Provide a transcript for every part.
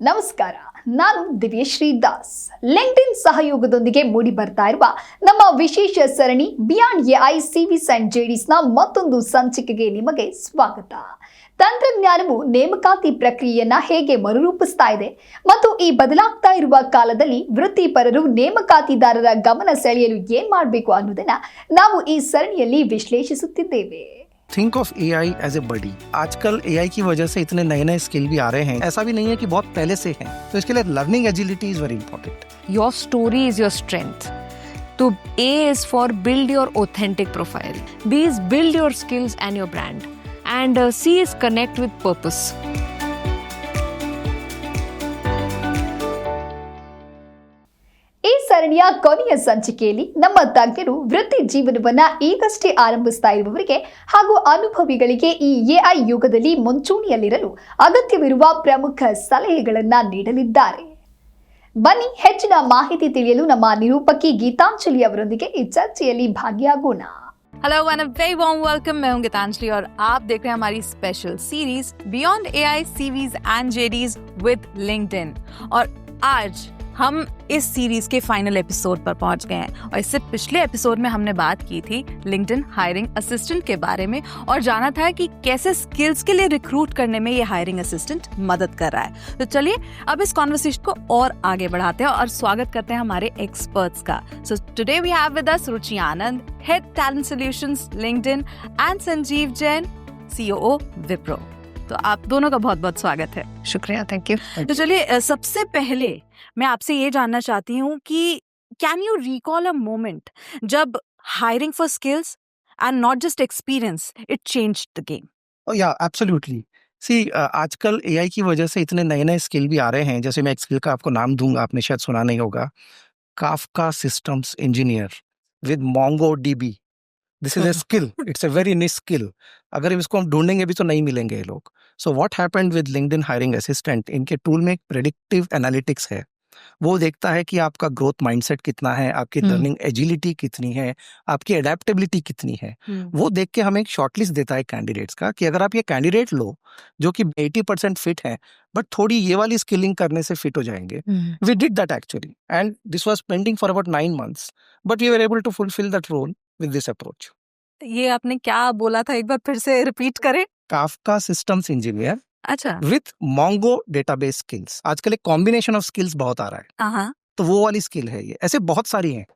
ನಮಸ್ಕಾರ. ನಾನು ದಿವ್ಯಶ್ರೀ ದಾಸ್. ಲಿಂಕ್ಡ್ಇನ್ ಸಹಯೋಗದೊಂದಿಗೆ ಮೂಡಿ ಬರ್ತಾ ಇರುವ ನಮ್ಮ ವಿಶೇಷ ಸರಣಿ ಬಿಯಾಂಡ್ ಎಐ ಸಿವಿಸ್ ಅಂಡ್ ಜೆಡಿಸ್ನ ಮತ್ತೊಂದು ಸಂಚಿಕೆಗೆ ನಿಮಗೆ ಸ್ವಾಗತ. ತಂತ್ರಜ್ಞಾನವು ನೇಮಕಾತಿ ಪ್ರಕ್ರಿಯೆಯನ್ನ ಹೇಗೆ ಮರುರೂಪಿಸ್ತಾ ಇದೆ ಮತ್ತು ಈ ಬದಲಾಗ್ತಾ ಇರುವ ಕಾಲದಲ್ಲಿ ವೃತ್ತಿಪರರು ನೇಮಕಾತಿದಾರರ ಗಮನ ಸೆಳೆಯಲು ಏನ್ ಮಾಡಬೇಕು ಅನ್ನೋದನ್ನ ನಾವು ಈ ಸರಣಿಯಲ್ಲಿ ವಿಶ್ಲೇಷಿಸುತ್ತಿದ್ದೇವೆ. Think of AI as a buddy. आजकल एआई की वजह से इतने नए नए स्किल भी आ रहे हैं. ऐसा भी नहीं है कि बहुत पहले से हैं. तो इसके लिए learning agility is very important. Your story is your strength. So A is for build your authentic profile. B is build your skills and your brand. And C is connect with purpose. ಈ ಸರಣಿಯ ಕೊನೆಯ ಸಂಚಿಕೆಯಲ್ಲಿ ನಮ್ಮ ತಜ್ಞರು ವೃತ್ತಿ ಜೀವನವನ್ನ ಈಗಷ್ಟೇ ಆರಂಭಿಸ್ತಾ ಇರುವವರಿಗೆ ಹಾಗೂ ಅನುಭವಿಗಳಿಗೆ ಈ ಎಐ ಯುಗದಲ್ಲಿ ಮುಂಚೂಣಿಯಲ್ಲಿರಲು ಅಗತ್ಯವಿರುವ ಪ್ರಮುಖ ಸಲಹೆಗಳನ್ನ ನೀಡಲಿದ್ದಾರೆ. ಬನ್ನಿ ಹೆಚ್ಚಿನ ಮಾಹಿತಿ ತಿಳಿಯಲು ನಮ್ಮ ನಿರೂಪಕಿ ಗೀತಾಂಜಲಿ ಅವರೊಂದಿಗೆ ಈ ಚರ್ಚೆಯಲ್ಲಿ ಭಾಗಿಯಾಗೋಣ. Hello and a very warm welcome. मैं हूं गीतांजलि और आप देख रहे हैं हमारी special series beyond AI CVs and JDs with LinkedIn. और आज हम इस सीरीज के फाइनल एपिसोड पर पहुंच गए हैं. और इससे पिछले एपिसोड में हमने बात की थी लिंक्डइन हायरिंग असिस्टेंट के बारे में और जाना था कि कैसे स्किल्स के लिए रिक्रूट करने में ये हायरिंग असिस्टेंट मदद कर रहा है. तो चलिए अब इस कॉन्वर्सेशन को और आगे बढ़ाते हैं और स्वागत करते हैं हमारे एक्सपर्ट्स का. So today we have with us Ruchi Anand, head talent solutions LinkedIn, and Sanjeev Jain, COO Wipro. तो आप दोनों का बहुत बहुत स्वागत है. शुक्रिया, थैंक यू. तो चलिए सबसे पहले मैं आपसे ये जानना चाहती हूँ कि can you recall a moment जब hiring for skills and not just experience it changed the game? या एब्सोल्युटली. सी आजकल एआई की वजह से इतने नए नए स्किल भी आ रहे हैं. जैसे मैं एक स्किल का आपको नाम दूंगा, आपने शायद सुना नहीं होगा. Kafka systems engineer with Mongo dB. This is a skill. It's a very निश स्किल. अगर इसको हम ढूंढेंगे भी तो नहीं मिलेंगे ये लोग. So what happened with LinkedIn hiring assistant, इनके टूल में एक प्रेडिक्टिव एनालिटिक्स है. वो देखता है कि आपका ग्रोथ माइंडसेट कितना है, आपकी लर्निंग एजिलिटी कितनी है, आपकी अडेप्टेबिलिटी कितनी है. वो देख के हमें एक शॉर्टलिस्ट देता है कैंडिडेट्स का कि अगर आप ये कैंडिडेट लो जो कि 80% फिट है बट थोड़ी ये वाली स्किलिंग करने से फिट हो जाएंगे. We did that actually and this was pending for about 9 months but we were able to fulfil that role with this approach. ये आपने क्या बोला था, एक बार फिर से रिपीट करें. काफका सिस्टम्स इंजीनियर अच्छा. With Mongo database skills. आजकल एक कॉम्बिनेशन ऑफ स्किल्स बहुत आ रहा है. हाँ. तो वो वाली स्किल है ये. ऐसे बहुत सारी हैं.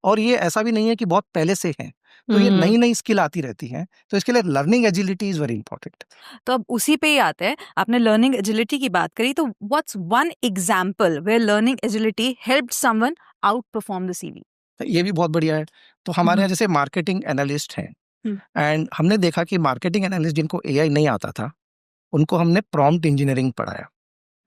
और ये ऐसा भी नहीं है कि बहुत पहले से हैं. तो ये नई नई स्किल आती रहती हैं. तो इसके लिए learning agility is very important. तो अब उसी पे ही आते हैं. आपने लर्निंग एजिलिटी की बात करी, तो what's one example where learning agility helped someone outperform the CV? ये भी बहुत बढ़िया है. तो हमारे यहाँ जैसे मार्केटिंग एनालिस्ट हैं एंड हमने देखा कि मार्केटिंग एनालिस्ट जिनको एआई नहीं आता था उनको हमने प्रॉम्प्ट इंजीनियरिंग पढ़ाया.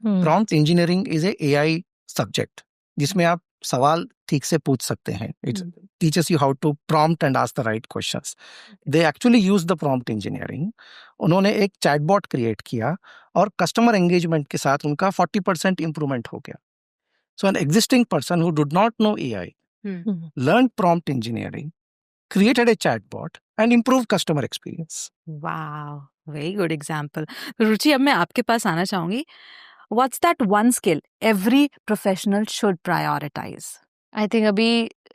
Prompt engineering is a AI subject जिसमें आप सवाल ठीक से पूछ सकते हैं. It teaches you how to prompt and ask the right questions. They actually use the prompt engineering. उन्होंने एक चैटबॉट क्रिएट किया और कस्टमर एंगेजमेंट के साथ उनका 40% इंप्रूवमेंट हो गया. So an existing person who did not know AI learned prompt engineering, created a chatbot and improved customer experience. Wow, very good example. Ruchi, अब मैं आपके पास आना चाहूंगी. What's that one skill every professional should prioritise? I think अभी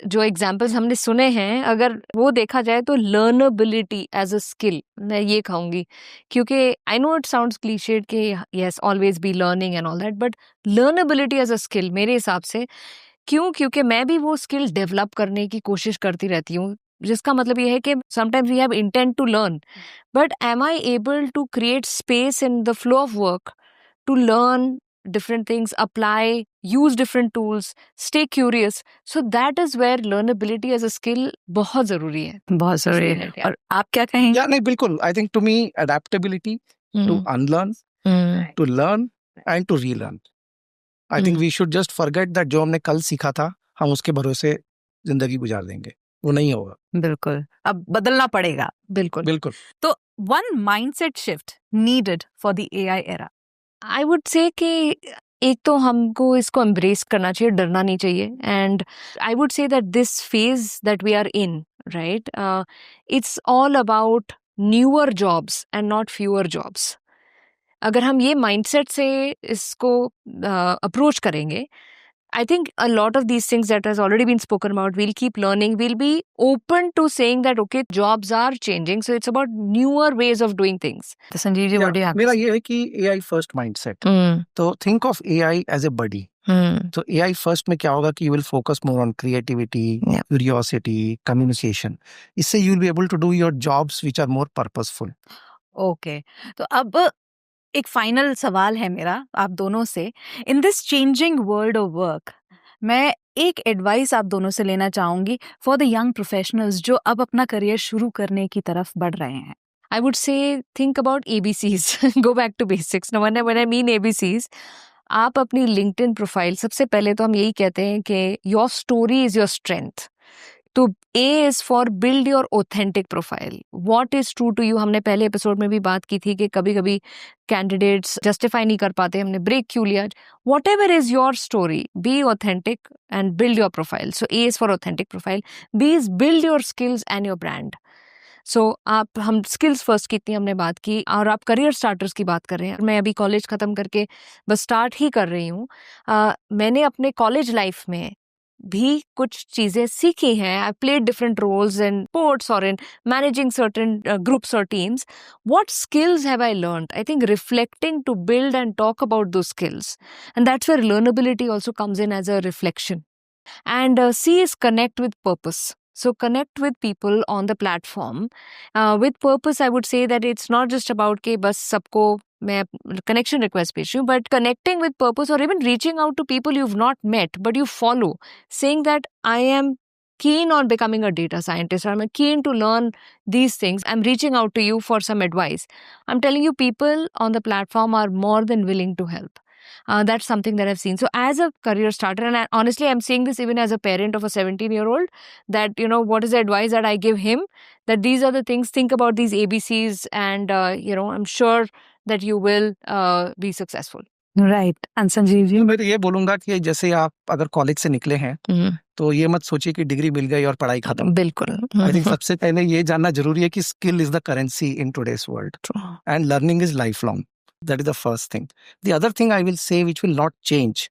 जो examples हमने सुने हैं, अगर वो देखा जाए तो लर्नेबिलिटी एज अ स्किल मैं ये कहूँगी. क्योंकि I know it sounds cliched कि yes always be learning and all that, but learnability as a skill मेरे हिसाब से क्यों, क्योंकि मैं भी वो स्किल डेवलप करने की कोशिश करती रहती हूँ. जिसका मतलब ये है कि sometimes we have intent to learn, but am I able to create space in the flow of work to learn different things, apply, use different tools, stay curious. So that is where learnability as a skill बहुत ज़रूरी है. बहुत जरूरी है. और आप क्या कहेंगे? या नहीं, बिल्कुल. I think to me adaptability, to unlearn, to learn and to relearn. I think we should just forget that जो हमने कल सीखा था हम उसके भरोसे जिंदगी गुजार देंगे. वो नहीं होगा. बिल्कुल, अब बदलना पड़ेगा. बिल्कुल बिल्कुल. तो one mindset shift needed for the AI era? I would से कि एक तो हमको इसको एम्ब्रेस करना चाहिए, डरना नहीं चाहिए. And I would say that this phase that we are in, right, it's all about newer jobs and not fewer jobs. अगर हम ये माइंडसेट से इसको अप्रोच करेंगे, I think a lot of these things that has already been spoken about, we'll keep learning. We'll be open to saying that, okay, jobs are changing. So it's about newer ways of doing things. तो Sanjeev ji, what do you have? मेरा ये है कि AI first mindset. तो think of AI as a buddy. तो AI first में क्या होगा कि you will focus more on creativity, Yeah. curiosity, communication. इससे you will be able to do your jobs which are more purposeful. Okay, तो अब एक फाइनल सवाल है मेरा आप दोनों से. In this changing world of work, मैं एक एडवाइस आप दोनों से लेना चाहूंगी फॉर द यंग प्रोफेशनल्स जो अब अपना करियर शुरू करने की तरफ बढ़ रहे हैं. I would say think about ABCs. Go back to basics. Now, when I mean ABCs, आप अपनी LinkedIn प्रोफाइल, सबसे पहले तो हम यही कहते हैं कि your story is your strength. तो A is for build your authentic profile. What is true to you? हमने पहले एपिसोड में भी बात की थी कि कभी कभी कैंडिडेट्स जस्टिफाई नहीं कर पाते, हमने ब्रेक क्यों लिया. Whatever is your story, be authentic and build your profile. So A is for authentic profile. B is build your skills and your brand. सो हम स्किल्स फर्स्ट की इतनी हमने बात की, और आप करियर स्टार्टर्स की बात कर रहे हैं. मैं अभी कॉलेज ख़त्म करके बस स्टार्ट ही कर रही हूँ. मैंने अपने कॉलेज लाइफ में भी कुछ चीज़ें सीखी हैं. I played different roles in sports और इन मैनेजिंग सर्टेन ग्रुप्स और teams. What skills have I learned? I think reflecting to build and talk about those skills, and that's where learnability also comes in as a reflection. And C is connect with purpose. So connect with people on the platform. With purpose, I would say that it's not just about कि बस सबको मैं connection request भेज रही हूँ, but connecting with purpose or even reaching out to people you've not met but you follow, saying that I am keen on becoming a data scientist, or I'm keen to learn these things. I'm reaching out to you for some advice. I'm telling you, people on the platform are more than willing to help. That's something that I've seen. So as a career starter, and honestly, I'm saying this even as a parent of a 17-year-old, that, you know, what is the advice that I give him? That these are the things, think about these ABCs, and, you know, I'm sure that you will be successful. Right. And Sanjeev ji? मैं तो ये बोलूंगा कि जैसे आप अगर college से निकले हैं तो ये मत सोचिए कि डिग्री मिल गई और पढ़ाई खत्म. बिल्कुल. आई थिंक सबसे पहले ये जानना जरूरी है कि skill is the currency in today's world, and learning is life long. That is the first thing. The other thing I will say, which will not change,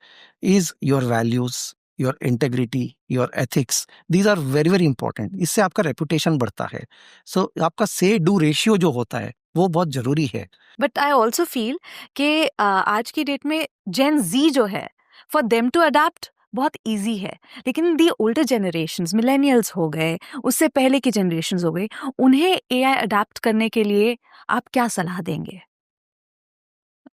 is your values, your integrity, your ethics. These are very, very important. इससे आपका reputation बढ़ता है. So आपका say do ratio जो होता है वो बहुत जरूरी है. बट आई ऑल्सो फील कि आज की डेट में जेन जी जो है, फॉर देम टू अडेप्ट बहुत ईजी है, लेकिन दी ओल्डर जनरेशंस, मिलेनियल्स हो गए, उससे पहले की जनरेशंस हो गई, उन्हें एआई अडेप्ट करने के लिए आप क्या सलाह देंगे?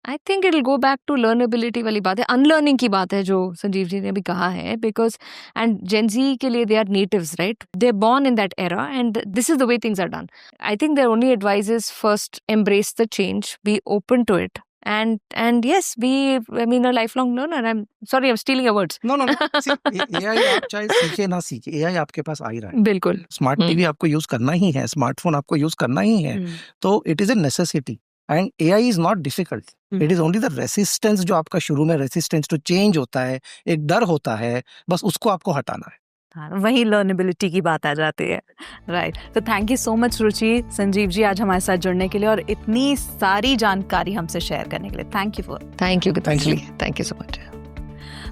I think it will go back to learnability वाली बात है, अनलर्निंग की बात है जो संजीव जी ने अभी कहा है. बिकॉज एंड जेन जी के लिए they are natives, right? They are born in that era and this is the way things are done. I think their only advice is first embrace the change, be open to it, and yes, be, I mean, a lifelong learner. I'm sorry, I'm stealing your words. No. See, AI आप चाहे सीखे ना सीखे, AI आपके पास आ ही रहा है. बिल्कुल. Smart TV आपको यूज करना ही है, स्मार्टफोन आपको यूज करना ही है. तो it is a necessity. And AI is not difficult. It is only the resistance जो आपका शुरू में रेसिस्टेंस टू चेंज होता है, एक डर होता है, बस उसको आपको हटाना है. हाँ, वही लर्नेबिलिटी की बात आ जाती है. राइट. तो थैंक यू सो मच रुचि, संजीव जी, आज हमारे साथ जुड़ने के लिए और इतनी सारी जानकारी हमसे शेयर करने के लिए. Thank you Gitanjali. Thank you so much.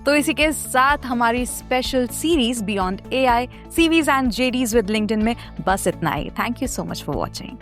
तो इसी के साथ हमारी special series beyond AI CVs and JDs with LinkedIn में बस इतना ही. Thank you so much for watching.